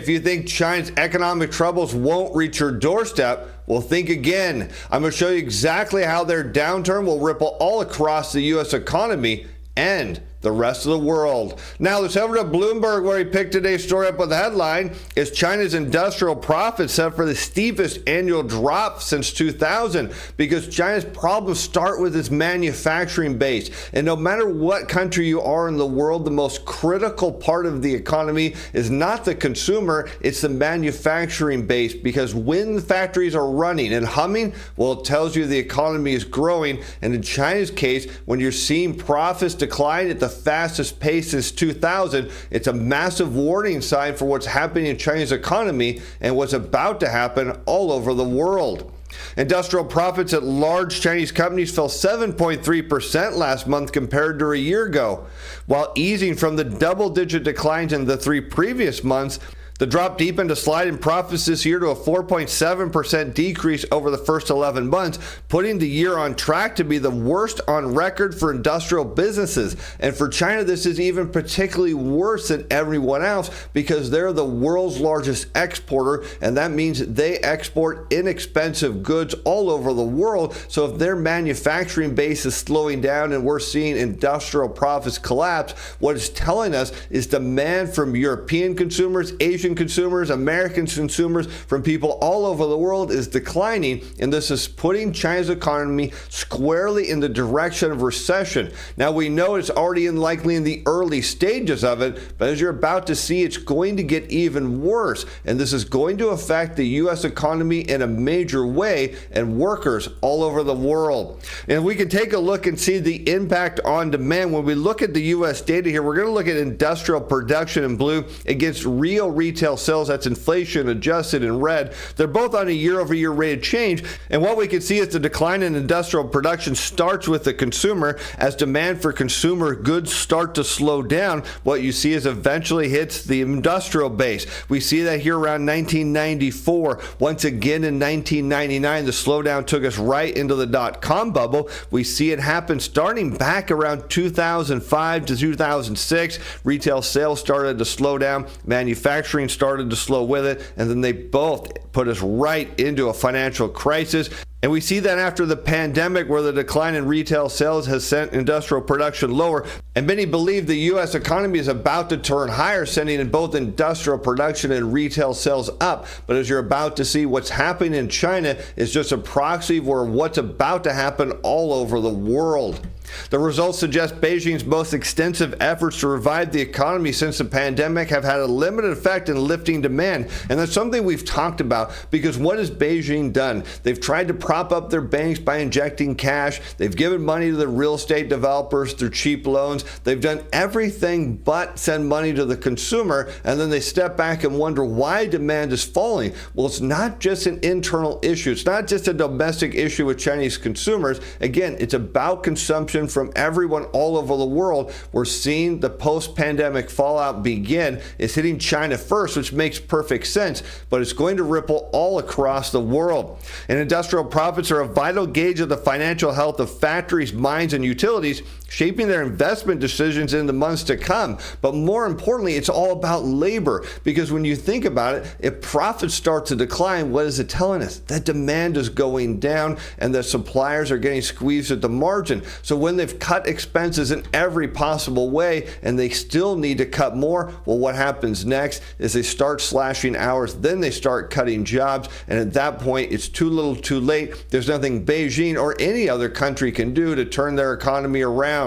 If you think China's economic troubles won't reach your doorstep, well, think again. I'm going to show you exactly how their downturn will ripple all across the U.S. economy and the rest of the world. Now let's head over to Bloomberg, where he picked today's story up with the headline, is China's industrial profits set for the steepest annual drop since 2000, because China's problems start with its manufacturing base. And no matter what country you are in the world, the most critical part of the economy is not the consumer, it's the manufacturing base, because when the factories are running and humming, well, it tells you the economy is growing. And in China's case, when you're seeing profits decline at the fastest pace since 2000, it's a massive warning sign for what's happening in China's economy and what's about to happen all over the world. Industrial profits at large Chinese companies fell 7.3% last month compared to a year ago. While easing from the double-digit declines in the 3 previous months, the drop deepened a slide in profits this year to a 4.7% decrease over the first 11 months, putting the year on track to be the worst on record for industrial businesses. And for China, this is even particularly worse than everyone else because they're the world's largest exporter, and that means they export inexpensive goods all over the world. So if their manufacturing base is slowing down and we're seeing industrial profits collapse, what it's telling us is demand from European consumers, Asian consumers, American consumers, from people all over the world is declining, and this is putting China's economy squarely in the direction of recession. Now, we know it's already likely in the early stages of it, but as you're about to see, it's going to get even worse, and this is going to affect the U.S. economy in a major way and workers all over the world. And we can take a look and see the impact on demand. When we look at the U.S. data here, we're going to look at industrial production in blue against real retail sales, that's inflation adjusted in red. They're both on a year-over-year rate of change, and what we can see is the decline in industrial production starts with the consumer. As demand for consumer goods start to slow down, what you see is eventually hits the industrial base. We see that here around 1994. Once again in 1999, the slowdown took us right into the dot-com bubble. We see it happen starting back around 2005 to 2006. Retail sales started to slow down, manufacturing started to slow with it, and then they both put us right into a financial crisis. And we see that after the pandemic, where the decline in retail sales has sent industrial production lower, and many believe the U.S. economy is about to turn higher, sending in both industrial production and retail sales up. But as you're about to see, what's happening in China is just a proxy for what's about to happen all over the world. The results suggest Beijing's most extensive efforts to revive the economy since the pandemic have had a limited effect in lifting demand. And that's something we've talked about, because what has Beijing done? They've tried to prop up their banks by injecting cash. They've given money to the real estate developers through cheap loans. They've done everything but send money to the consumer, and then they step back and wonder why demand is falling. Well, it's not just an internal issue. It's not just a domestic issue with Chinese consumers. Again, it's about consumption from everyone all over the world. We're seeing the post-pandemic fallout begin. It's hitting China first, which makes perfect sense, but it's going to ripple all across the world. And industrial profits are a vital gauge of the financial health of factories, mines, and utilities, shaping their investment decisions in the months to come. But more importantly, it's all about labor, because when you think about it, if profits start to decline, what is it telling us? That demand is going down and that suppliers are getting squeezed at the margin. So when they've cut expenses in every possible way and they still need to cut more, well, what happens next is they start slashing hours, then they start cutting jobs, and at that point, it's too little too late. There's nothing Beijing or any other country can do to turn their economy around.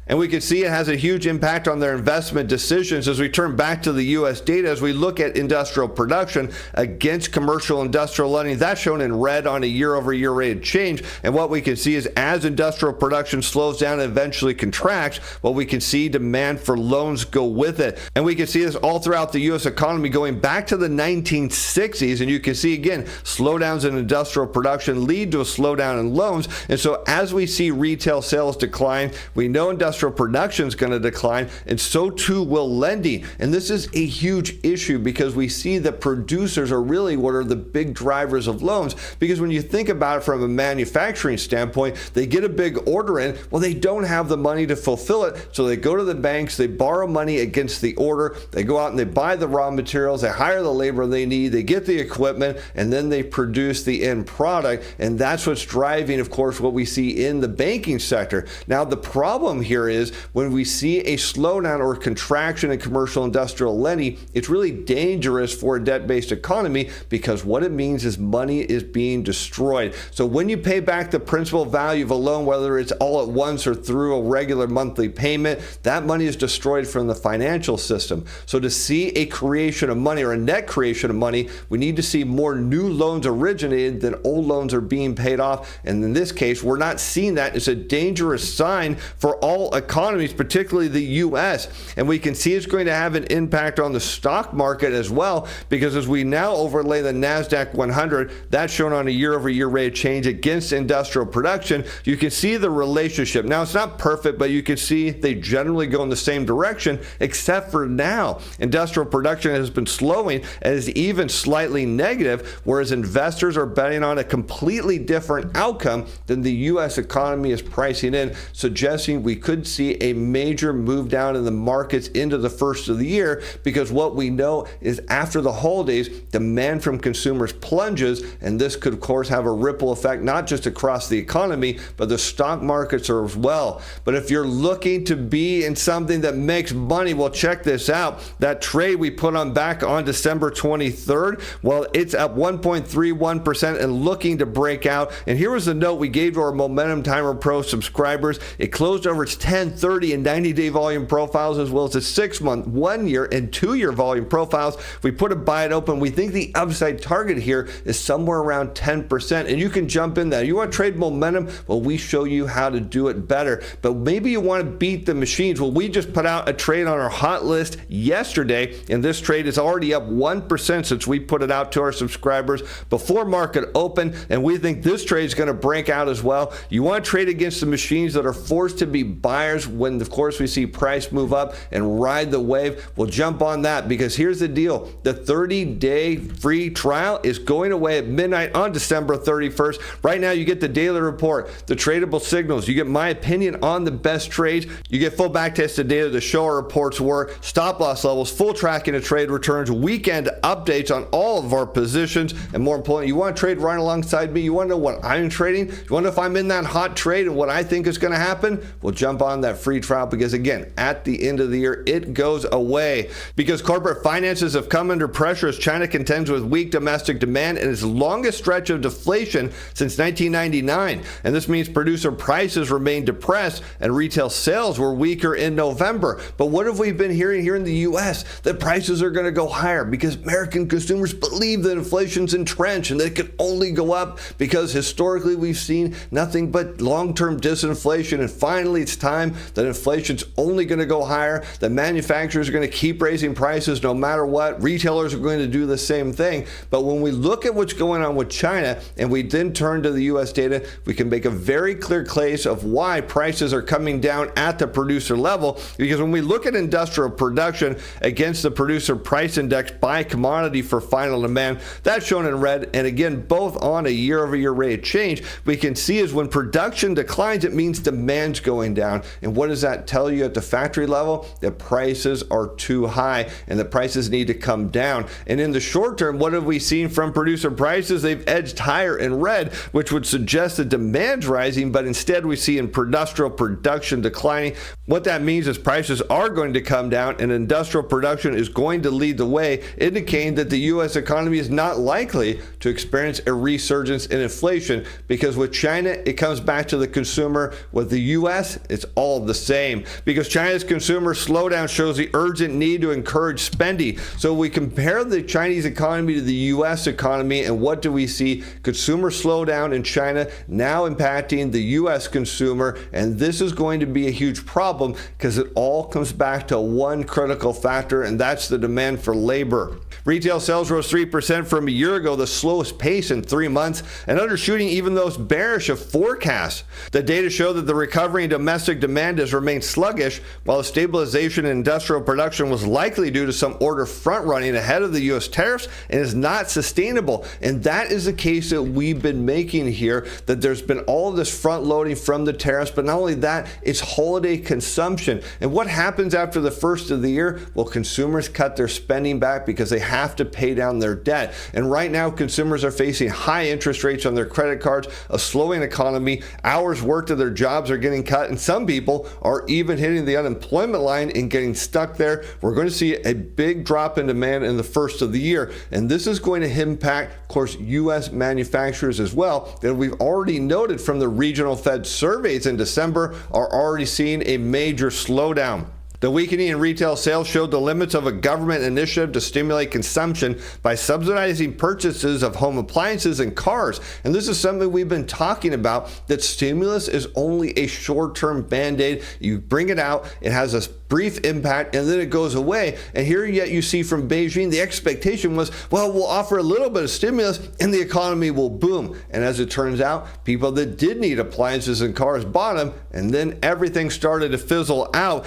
And we can see it has a huge impact on their investment decisions as we turn back to the U.S. data. As we look at industrial production against commercial industrial lending, that's shown in red on a year-over-year rate of change. And what we can see is as industrial production slows down and eventually contracts, well, we can see demand for loans go with it. And we can see this all throughout the U.S. economy going back to the 1960s. And you can see, again, slowdowns in industrial production lead to a slowdown in loans. And so as we see retail sales decline, We know industrial production is going to decline, and so too will lending. And this is a huge issue because we see that producers are really what are the big drivers of loans. Because when you think about it from a manufacturing standpoint, they get a big order in, well, they don't have the money to fulfill it, so they go to the banks, they borrow money against the order, they go out and they buy the raw materials, they hire the labor they need, they get the equipment, and then they produce the end product. And that's what's driving, of course, what we see in the banking sector. Now, the problem here is when we see a slowdown or contraction in commercial industrial lending, it's really dangerous for a debt-based economy because what it means is money is being destroyed. So when you pay back the principal value of a loan, whether it's all at once or through a regular monthly payment, that money is destroyed from the financial system. So to see a creation of money or a net creation of money, we need to see more new loans originated than old loans are being paid off. And in this case, we're not seeing that. It's a dangerous sign for all economies, particularly the US. And we can see it's going to have an impact on the stock market as well, because as we now overlay the NASDAQ 100, that's shown on a year-over-year rate of change against industrial production, you can see the relationship. Now, it's not perfect, but you can see they generally go in the same direction, except for now. Industrial production has been slowing and is even slightly negative, whereas investors are betting on a completely different outcome than the U.S. economy is pricing in, suggesting we could see a major move down in the markets into the first of the year, because what we know is after the holidays, demand from consumers plunges, and this could, of course, have a ripple effect, not just across the economy, but the stock markets are as well. But if you're looking to be in something that makes money, well, check this out. That trade we put on back on December 23rd, well, it's up 1.31% and looking to break out. And here was the note we gave to our Momentum Timer Pro subscribers. It closed over its 10, 30, and 90-day volume profiles, as well as its 6-month, 1-year, and 2-year volume profiles. We put a buy it open. We think the upside target here is somewhere around 10%, and you can jump in there. You want to trade momentum? Well, we show you how to do it better. But maybe you want to beat the machines. Well, we just put out a trade on our hot list yesterday, and this trade is already up 1% since we put it out to our subscribers before market open, and we think this trade is going to break out as well. You want to trade against the machines that are forced to be buyers when, of course, we see price move up and ride the wave. We'll jump on that, because here's the deal. The 30-day free trial is going away at midnight on December 31st. Right now, you get the daily report, the tradable signals, you get my opinion on the best trades, you get full backtested data to show our reports work, stop loss levels, full tracking of trade returns, weekend updates on all of our positions, and more importantly, you want to trade right alongside me. You want to know what I'm trading? You want to know if I'm in that hot trade and what I think is going to happen? We'll jump on that free trial, because again, at the end of the year, it goes away, because corporate finances have come under pressure as China contends with weak domestic demand and its longest stretch of deflation since 1999. And this means producer prices remain depressed and retail sales were weaker in November. But what have we been hearing here in the US? That prices are going to go higher because American consumers believe that inflation's entrenched and that it could only go up, because historically we've seen nothing but long-term disinflation. And finally, it's time that inflation's only going to go higher, that manufacturers are going to keep raising prices no matter what. Retailers are going to do the same thing. But when we look at what's going on with China and we then turn to the US data, we can make a very clear case of why prices are coming down at the producer level. Because when we look at industrial production against the producer price index by commodity for final demand, that's shown in red, and again, both on a year-over-year rate of change, we can see is when production declines, it means demand's going down. And what does that tell you at the factory level? That prices are too high and the prices need to come down. And in the short term, what have we seen from producer prices? They've edged higher in red, which would suggest that demand's rising, but instead we see industrial production declining. What that means is prices are going to come down and industrial production is going to lead the way, indicating that the U.S. economy is not likely to experience a resurgence in inflation, because with China, it comes back to the consumer. With the U.S., it's all the same, because China's consumer slowdown shows the urgent need to encourage spending. So we compare the Chinese economy to the U.S. economy, and what do we see? Consumer slowdown in China now impacting the U.S. consumer, and this is going to be a huge problem because it all comes back to one critical factor, and that's the demand for labor. Retail sales rose 3% from a year ago, the slowest pace in 3 months, and undershooting even those bearish of forecasts. The data show that the recovery considering domestic demand has remained sluggish, while the stabilization in industrial production was likely due to some order front running ahead of the U.S. tariffs and is not sustainable. And that is the case that we've been making here, that there's been all of this front loading from the tariffs, but not only that, it's holiday consumption. And what happens after the first of the year? Well, consumers cut their spending back because they have to pay down their debt. And right now, consumers are facing high interest rates on their credit cards, a slowing economy, hours worked at their jobs are getting cut, and some people are even hitting the unemployment line and getting stuck there. We're going to see a big drop in demand in the first of the year, and this is going to impact, of course, U.S. manufacturers as well, that we've already noted from the regional Fed surveys in December are already seeing a major slowdown. The weakening in retail sales showed the limits of a government initiative to stimulate consumption by subsidizing purchases of home appliances and cars. And this is something we've been talking about, that stimulus is only a short-term band-aid. You bring it out, it has a brief impact, and then it goes away. And here yet you see from Beijing, the expectation was, well, we'll offer a little bit of stimulus and the economy will boom. And as it turns out, people that did need appliances and cars bought them, and then everything started to fizzle out.